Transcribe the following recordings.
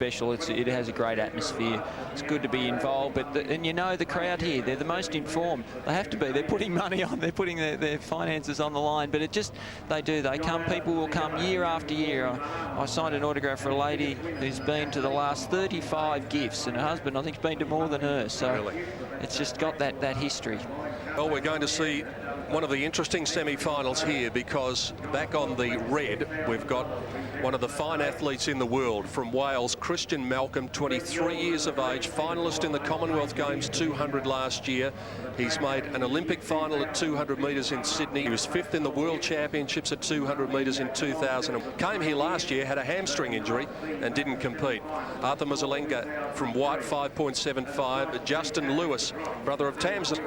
special. It has a great atmosphere. It's good to be involved, and you know the crowd here, they're the most informed. They have to be. They're putting money on, they're putting their finances on the line, but they come. People will come year after year. I signed an autograph for a lady who's been to the last 35 gifts, and her husband, I think, has been to more than her. So really? It's just got that history. Well, we're going to see one of the interesting semi-finals here, because back on the red we've got one of the fine athletes in the world from Wales, Christian Malcom, 23 years of age, finalist in the Commonwealth Games 200 last year. He's made an Olympic final at 200 metres in Sydney. He was 5th in the World Championships at 200 metres in 2000. Came here last year, had a hamstring injury and didn't compete. Arthur Mazalenka from White, 5.75. Justin Lewis, brother of Tamsin,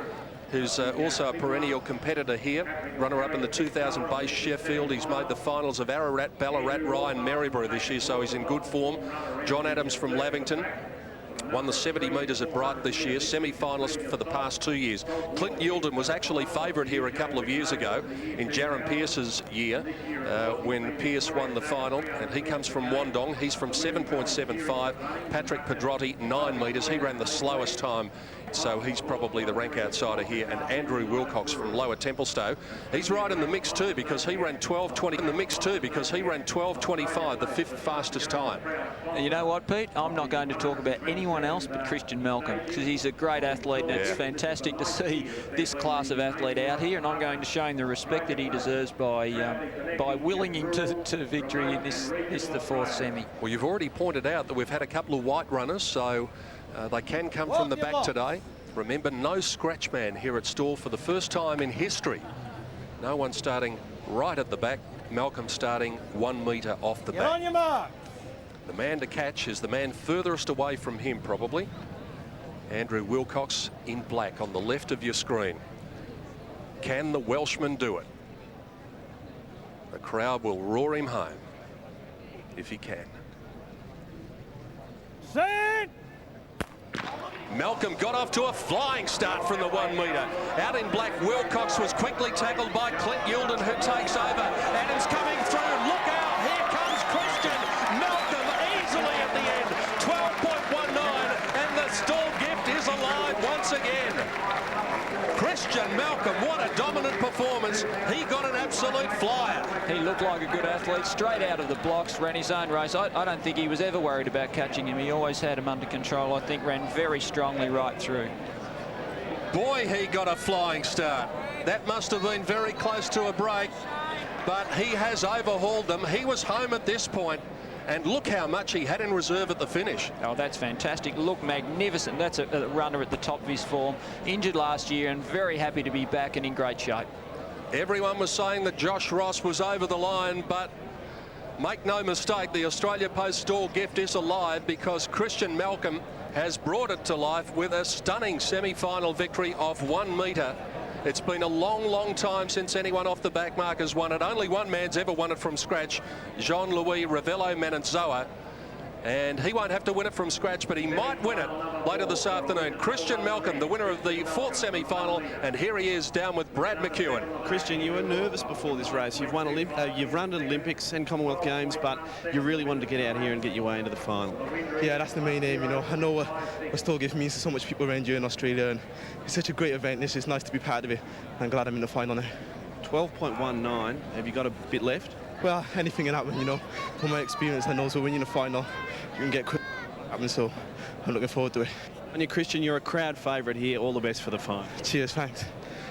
who's also a perennial competitor here, runner-up in the 2000 base Sheffield. He's made the finals of Ararat, Ballarat, Rye and Maryborough this year, so he's in good form. John Adams from Lavington won the 70 metres at Bright this year, semi-finalist for the past 2 years. Clint Yilden was actually favourite here a couple of years ago in Jaron Pearce's year when Pearce won the final, and he comes from Wandong. He's from 7.75. Patrick Pedrotti, 9 metres. He ran the slowest time, so he's probably the rank outsider here. And Andrew Wilcox from Lower Templestowe, he's right in the mix too, because he ran 12.20 in the mix too, because he ran 12.25, the 5th fastest time. You know what, Pete? I'm not going to talk about anyone else but Christian Malcom, because he's a great athlete, and it's fantastic to see this class of athlete out here, and I'm going to show him the respect that he deserves by willing him to victory in this the 4th semi. Well, you've already pointed out that we've had a couple of white runners, so they can come from the back today. Remember, no scratch man here at Stawell for the first time in history. No one starting right at the back. Malcom starting 1 metre off the back. On your mark. The man to catch is the man furthest away from him, probably. Andrew Wilcox in black on the left of your screen. Can the Welshman do it? The crowd will roar him home if he can. Set. Malcom got off to a flying start from the 1 metre. Out in black, Wilcox was quickly tackled by Clint Yilden, who takes over. Adams coming through. Look out! Here comes Christian Malcom easily at the end. 12.19, and the Stawell Gift is alive once again. Christian Malcom, what a dominant performance. He got an absolute flyer. He looked like a good athlete, straight out of the blocks, ran his own race. I don't think he was ever worried about catching him. He always had him under control. I think ran very strongly right through. Boy, he got a flying start. That must have been very close to a break, but he has overhauled them. He was home at this point, and look how much he had in reserve at the finish. Oh, that's fantastic. Look, magnificent. That's a runner at the top of his form. Injured last year and very happy to be back and in great shape. Everyone was saying that Josh Ross was over the line, but make no mistake, the Australia Post Stawell Gift is alive, because Christian Malcom has brought it to life with a stunning semi-final victory of 1 metre. It's been a long, long time since anyone off the back mark has won it. Only one man's ever won it from scratch, Jean-Louis Ravello Mananzoa. And he won't have to win it from scratch, but he might win it later this afternoon. Christian Malcom, the winner of the 4th semi-final, and here he is down with Brad McEwen. Christian, you were nervous before this race. You've run Olympics and Commonwealth Games, but you really wanted to get out here and get your way into the final. Yeah, that's the main aim, you know. I know what Stawell Gift means to so much people around here in Australia, and it's such a great event. It's just nice to be part of it. I'm glad I'm in the final now. 12.19. Have you got a bit left? Well, anything can happen, you know. From my experience, I know so when you're in the final, you can get quick happen, so I'm looking forward to it. And you, Christian, you're a crowd favourite here. All the best for the final. Cheers, thanks.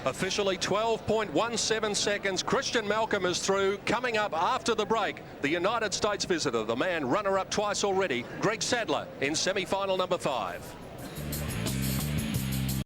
Officially 12.17 seconds. Christian Malcom is through. Coming up after the break, the United States visitor, the man runner-up twice already, Greg Sadler, in semi-final number 5.